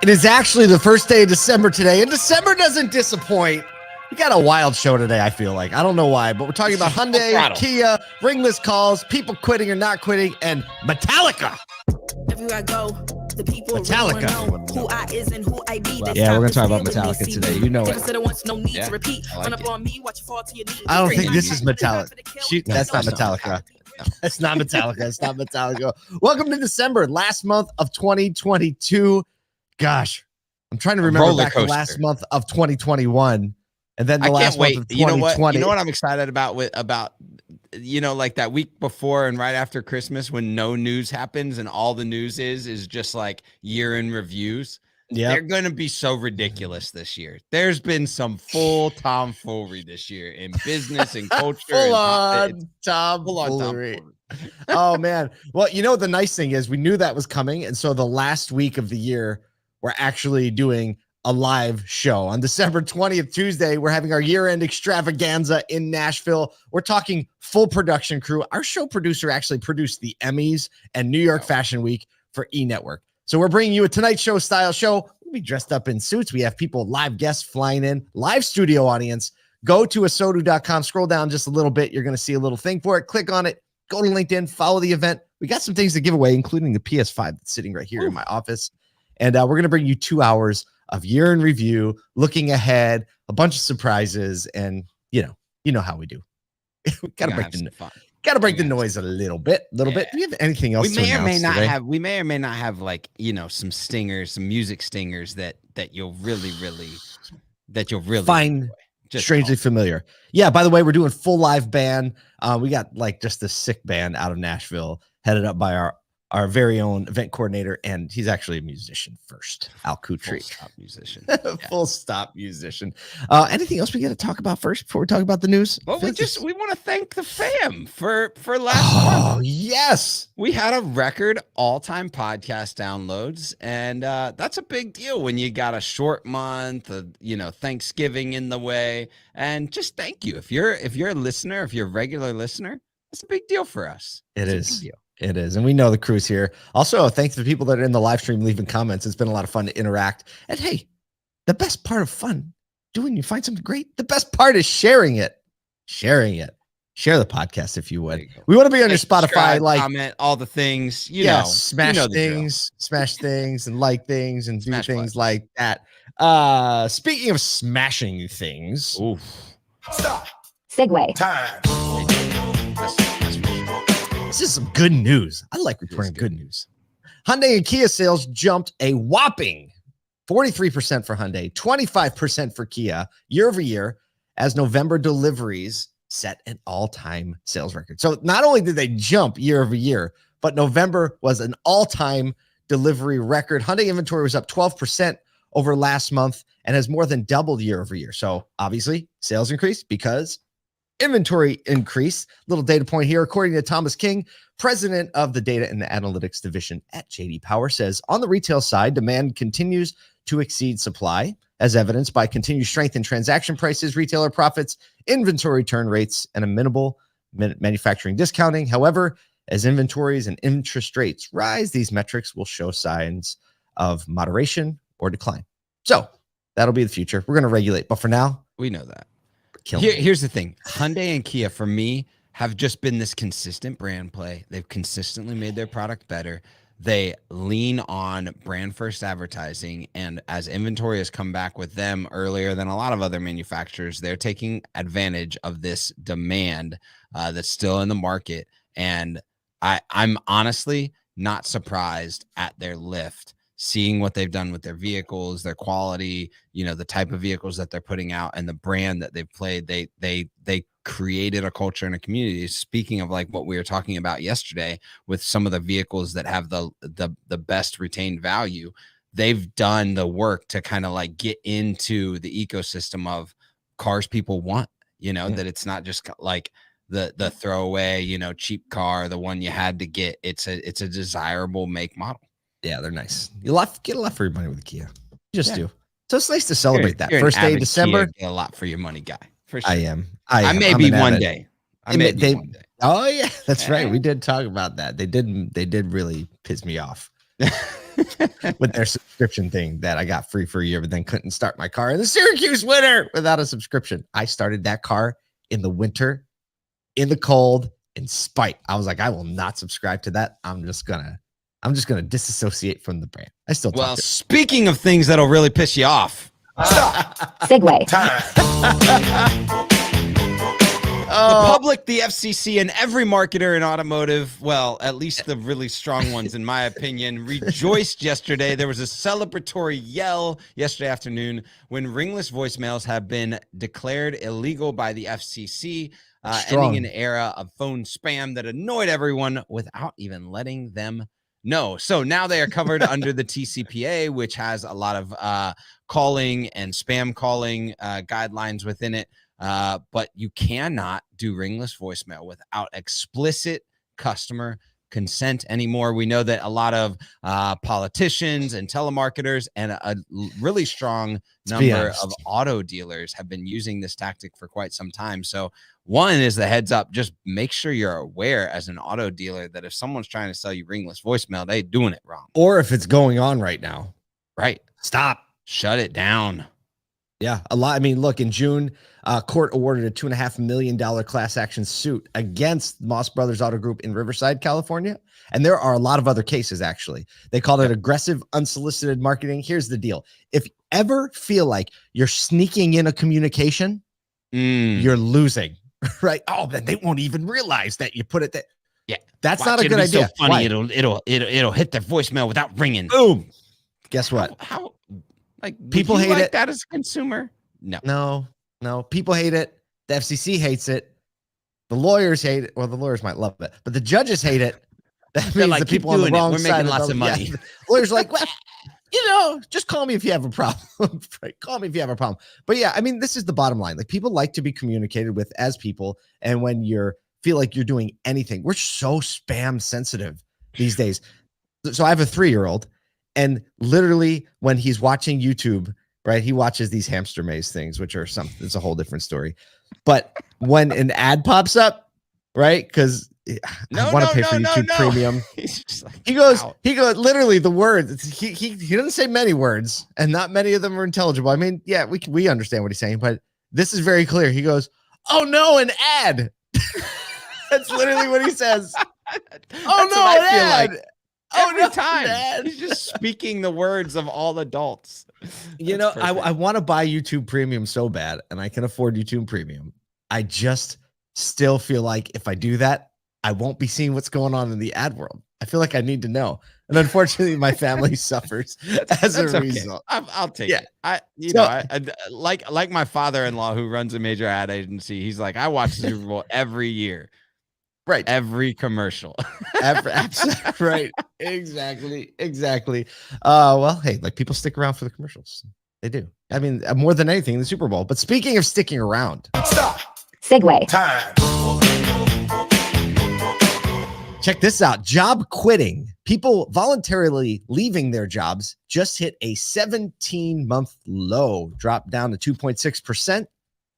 It is actually the first day of December today, and December doesn't disappoint. We got a wild show today, I feel like. I don't know why, but we're talking about Hyundai, Kia, ringless calls, people quitting or not quitting, and Metallica. Everywhere I go, the people Metallica. Know who I is and who I be. Yeah, we're going to talk about Metallica today. You know it. I don't think this is Metallica. That's not Metallica. That's not Metallica. It's not Metallica. Welcome to December, last month of 2022. Gosh, I'm trying to remember back the last month of 2021. And then the last month of 2020. You know what I'm excited about like that week before and right after Christmas when no news happens and all the news is just like year in reviews. Yeah, they're going to be so ridiculous this year. There's been some full tomfoolery this year in business and culture. Full on tomfoolery. Oh, man. Well, you know, the nice thing is we knew that was coming. And so the last week of the year, we're actually doing a live show on December 20th, Tuesday. We're having our year-end extravaganza in Nashville. We're talking full production crew. Our show producer actually produced the Emmys and New York Fashion Week for E! Network. So we're bringing you a Tonight Show style show. We'll be dressed up in suits. We have people, live guests flying in, live studio audience. Go to asodu.com, scroll down just a little bit. You're going to see a little thing for it. Click on it. Go to LinkedIn, follow the event. We got some things to give away, including the PS5 that's sitting right here in my office. And we're going to bring you 2 hours of year in review, looking ahead, a bunch of surprises, and you know how we do. We gotta break the noise a little bit. Do you have anything else? We may or may not have like some stingers, some music stingers that you'll really find strangely familiar. Yeah. By the way, we're doing full live band. We got like just a sick band out of Nashville, headed up by our very own event coordinator, and he's actually a musician first, Al Kutri. Full stop musician. Anything else we got to talk about first before we talk about the news? Well, we want to thank the fam for last month. Oh, yes. We had a record all-time podcast downloads, and that's a big deal when you got a short month, Thanksgiving in the way. And just thank you. If you're a listener, if you're a regular listener, it's a big deal for us. It is. It is. And we know the crew's here. Also, thanks to the people that are in the live stream leaving comments. It's been a lot of fun to interact. And hey, the best part of fun, you find something great, the best part is sharing it. Share the podcast if you would. We want to be on your Spotify, comment, all the things, smash things and like things and do things like that. Speaking of smashing things. Oof. Stop. Segue. Time. This is some good news. I like reporting good news. Hyundai and Kia sales jumped a whopping 43% for Hyundai, 25% for Kia year over year as November deliveries set an all-time sales record. So not only did they jump year over year, but November was an all-time delivery record. Hyundai inventory was up 12% over last month and has more than doubled year over year. So obviously sales increased because inventory increase. Little data point here. According to Thomas King, president of the data and the analytics division at JD Power, says on the retail side, demand continues to exceed supply, as evidenced by continued strength in transaction prices, retailer profits, inventory turn rates, and a minimal manufacturing discounting. However, as inventories and interest rates rise, these metrics will show signs of moderation or decline. So that'll be the future. We're going to regulate. But for now, we know that. Here's the thing. Hyundai and Kia, for me, have just been this consistent brand play. They've consistently made their product better. They lean on brand first advertising. And as inventory has come back with them earlier than a lot of other manufacturers, they're taking advantage of this demand that's still in the market. And I'm honestly not surprised at their lift, seeing what they've done with their vehicles, their quality, the type of vehicles that they're putting out and the brand that they've played. They created a culture and a community. Speaking of like what we were talking about yesterday with some of the vehicles that have the best retained value, they've done the work to kind of like get into the ecosystem of cars people want, that it's not just like the throwaway, cheap car, the one you had to get. It's a desirable make model. Yeah, they're nice. You get a lot for your money with Kia. You just do. So it's nice to celebrate that. First day of December. Get a lot for your money guy. For sure. I am. I may be one day. One day. Oh yeah, that's right. We did talk about that. They did really piss me off with their subscription thing that I got free for a year, but then couldn't start my car in the Syracuse winter without a subscription. I started that car in the winter, in the cold, in spite. I was like, I will not subscribe to that. I'm just gonna disassociate from the brand. I still well, speaking of things that'll really piss you off. Segue. The public, the FCC, and every marketer in automotive, well, at least the really strong ones, in my opinion, rejoiced yesterday. There was a celebratory yell yesterday afternoon when ringless voicemails have been declared illegal by the FCC, ending an era of phone spam that annoyed everyone without even letting them know. So now they are covered under the TCPA, which has a lot of calling and spam calling guidelines within it. But you cannot do ringless voicemail without explicit customer consent anymore. We know that a lot of politicians and telemarketers and a really strong number of auto dealers have been using this tactic for quite some time. So one is the heads up, just make sure you're aware as an auto dealer that if someone's trying to sell you ringless voicemail, they're doing it wrong. Or if it's going on right now, right? Stop. Shut it down. Yeah, a lot. I mean, look, in June, court awarded a $2.5 million class action suit against Moss Brothers Auto Group in Riverside, California. And there are a lot of other cases, actually. They called it aggressive, unsolicited marketing. Here's the deal. If you ever feel like you're sneaking in a communication, you're losing, right? Oh, then they won't even realize that you put it there. Yeah, that's not a good idea. So funny, it'll hit their voicemail without ringing. Boom. Guess what? How like people hate it. That as a consumer? No. People hate it. The FCC hates it. The lawyers hate it. Well, the lawyers might love it, but the judges hate it. That means like, the people on the wrong We're side making lots of money. Yeah. Lawyers are like, well, just call me if you have a problem. Right? Call me if you have a problem. But yeah, I mean, this is the bottom line. Like, people like to be communicated with as people, and when you feel like you're doing anything, we're so spam sensitive these days. So I have a 3-year-old. And literally when he's watching YouTube, right, he watches these hamster maze things, which are something, it's a whole different story. But when an ad pops up, right, because I want to pay for YouTube Premium. Like, he goes, literally the words, he doesn't say many words, and not many of them are intelligible. I mean, yeah, we understand what he's saying, but this is very clear. He goes, oh no, an ad. That's literally what he says. Oh no, an ad. Like. Every time he's just speaking the words of all adults. I want to buy YouTube Premium so bad, and I can afford YouTube Premium. I just still feel like if I do that, I won't be seeing what's going on in the ad world. I feel like I need to know, and unfortunately, my family suffers as a result. I'll take it. I like my father-in-law who runs a major ad agency. He's like, I watch the Super Bowl every year. Right. Every commercial. Right. Exactly. Well, hey, like, people stick around for the commercials. They do. I mean, more than anything, the Super Bowl. But speaking of sticking around. Stop. Segue. Time. Check this out. Job quitting. People voluntarily leaving their jobs just hit a 17-month low, dropped down to 2.6%.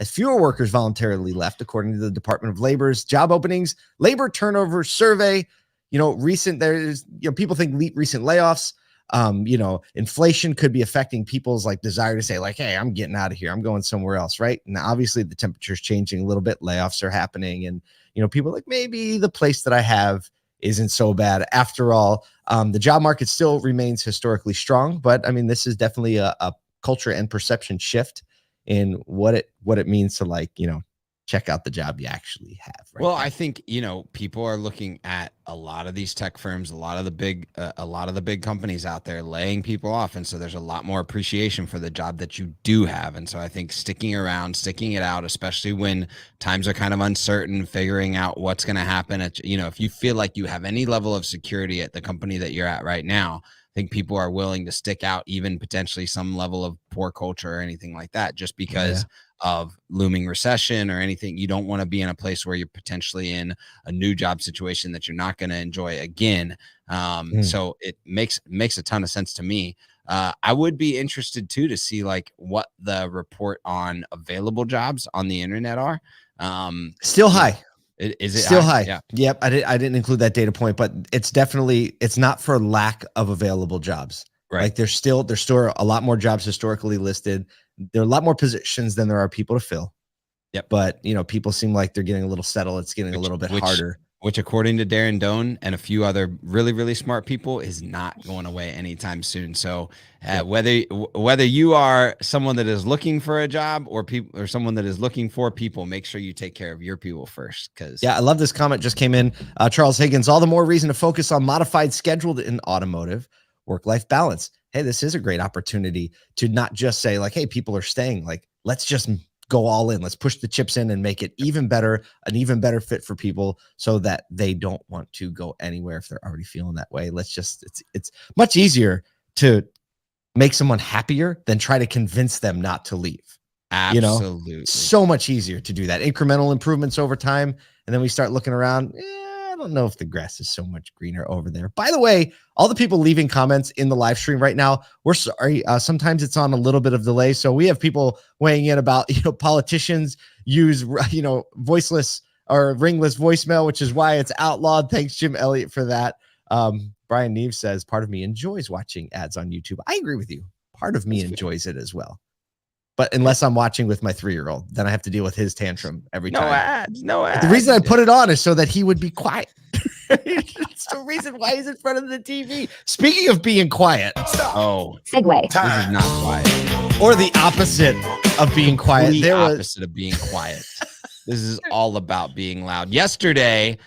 As fewer workers voluntarily left, according to the Department of Labor's job openings labor turnover survey. People think recent layoffs, inflation could be affecting people's desire to say hey, I'm getting out of here. I'm going somewhere else. Right. Now, obviously the temperature's changing a little bit. Layoffs are happening. And, people are like, maybe the place that I have isn't so bad after all. The job market still remains historically strong, but I mean, this is definitely a culture and perception shift in what it means to check out the job you actually have. Right well, now. I think, people are looking at a lot of these tech firms, a lot of the big companies out there laying people off. And so there's a lot more appreciation for the job that you do have. And so I think sticking around, sticking it out, especially when times are kind of uncertain, figuring out what's going to happen if you feel like you have any level of security at the company that you're at right now, I think people are willing to stick out, even potentially some level of poor culture or anything like that, just because of looming recession or anything. You don't want to be in a place where you're potentially in a new job situation that you're not going to enjoy again. So it makes a ton of sense to me. I would be interested too to see what the report on available jobs on the internet are. Still high. Is it still high? Yeah. Yep. I didn't include that data point, but it's not for lack of available jobs. Right. Like there's still a lot more jobs historically listed. There are a lot more positions than there are people to fill. Yep. But people seem like they're getting a little settled. It's getting a little bit harder. Which, according to Darren Doan and a few other really, really smart people, is not going away anytime soon. So, whether you are someone that is looking for a job or someone that is looking for people, make sure you take care of your people first. Because I love this comment just came in. Charles Higgins, all the more reason to focus on modified scheduled in automotive work-life balance. Hey, this is a great opportunity to not just say like, hey, people are staying. Like, let's just go all in. Let's push the chips in and make it even better, an even better fit for people so that they don't want to go anywhere if they're already feeling that way. It's much easier to make someone happier than try to convince them not to leave. Absolutely. So much easier to do that. Incremental improvements over time. And then we start looking around. I don't know if the grass is so much greener over there. By the way, all the people leaving comments in the live stream right now, we're sorry. Sometimes it's on a little bit of delay. So we have people weighing in about, politicians use, voiceless or ringless voicemail, which is why it's outlawed. Thanks, Jim Elliott, for that. Brian Neve says, part of me enjoys watching ads on YouTube. I agree with you. Part of me enjoys it as well. But unless I'm watching with my 3-year-old, then I have to deal with his tantrum every time. No ads. The reason I put it on is so that he would be quiet. It's the reason why he's in front of the TV. Speaking of being quiet. Oh, Segue. this is not quiet. Or the opposite of being quiet. The opposite of being quiet. This is all about being loud. Yesterday,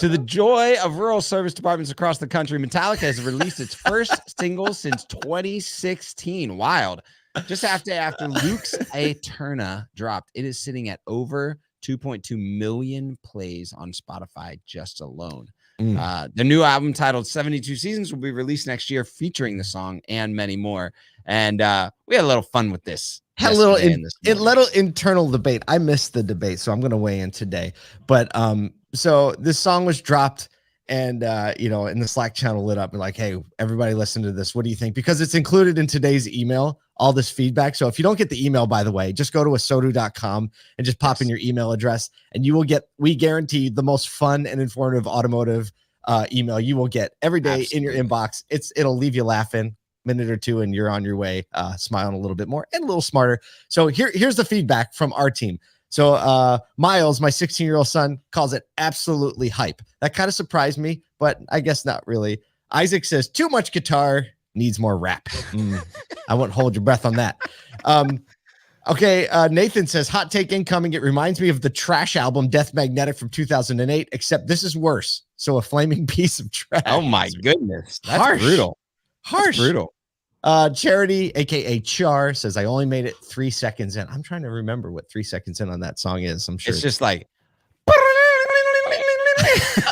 to the joy of rural service departments across the country, Metallica has released its first single since 2016. Wild. Just after Luke's Eterna dropped, it is sitting at over 2.2 million plays on Spotify just alone. The new album titled 72 Seasons will be released next year, featuring the song and many more. And we had a little fun with this. Had a little internal debate. I missed the debate, so I'm going to weigh in today. But so this song was dropped. And, in the Slack channel lit up and like, hey, everybody listen to this. What do you think? Because it's included in today's email, all this feedback. So if you don't get the email, by the way, just go to asodu.com and just pop in your email address and you will get, we guarantee, the most fun and informative automotive email you will get every day in your inbox. It'll leave you laughing minute or two and you're on your way, smiling a little bit more and a little smarter. So here's the feedback from our team. So Miles, my 16-year-old son, calls it absolutely hype. That kind of surprised me, but I guess not really. Isaac says, too much guitar, needs more rap. I won't hold your breath on that. Okay, Nathan says, hot take incoming. It reminds me of the trash album Death Magnetic from 2008, except this is worse. So a flaming piece of trash. Oh my goodness. That's harsh. Brutal. Harsh. That's brutal. Charity, aka Char, says, I only made it 3 seconds in. I'm trying to remember what 3 seconds in on that song is. I'm sure it's just like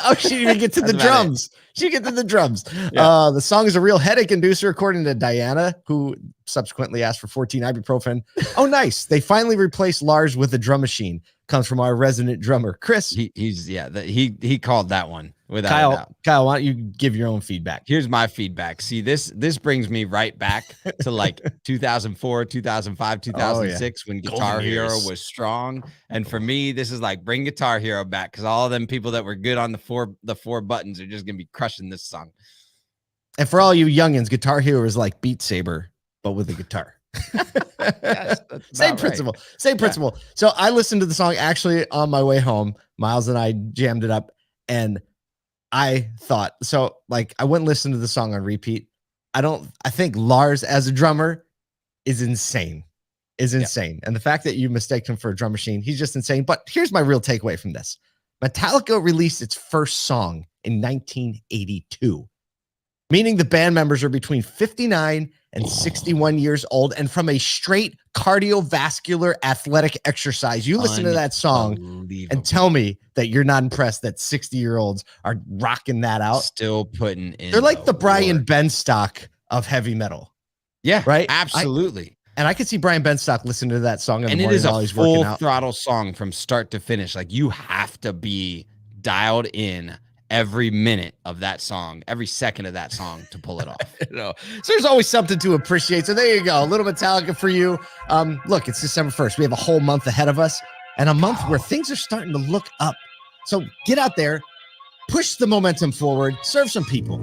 oh, she didn't even get to the drums. She get to the drums. Yeah. The song is a real headache inducer, according to Diana, who subsequently asked for 14 ibuprofen. Oh, nice. They finally replaced Lars with a drum machine. Comes from our resident drummer, Chris. He called that one without a doubt. Kyle, why don't you give your own feedback? Here's my feedback. See, this brings me right back to like 2004, 2005, 2006 when Guitar Hero was strong. And for me, this is like bring Guitar Hero back because all of them people that were good on the four buttons are just gonna be crushing this song. And for all you youngins, Guitar Hero is like Beat Saber, but with a guitar. Yes, same principle. So I listened to the song actually on my way home. Miles and I jammed it up and I thought, so like I wouldn't listen to the song on repeat. I think Lars as a drummer is insane. And the fact that you mistake him for a drum machine, he's just insane. But here's my real takeaway from this. Metallica released its first song in 1982, meaning the band members are between 59 and 61 years old, and from a straight cardiovascular athletic exercise. You listen to that song and tell me that you're not impressed that 60-year-olds are rocking that out. Still putting in. They're like the Brian Benstock of heavy metal. Yeah, right. Absolutely. And I could see Brian Benstock listening to that song and it is a full throttle song from start to finish. Like you have to be dialed in every minute of that song, every second of that song to pull it off. So there's always something to appreciate. So there you go. A little Metallica for you. Look, it's December 1st. We have a whole month ahead of us and a month where things are starting to look up So get out there, push the momentum forward, serve some people.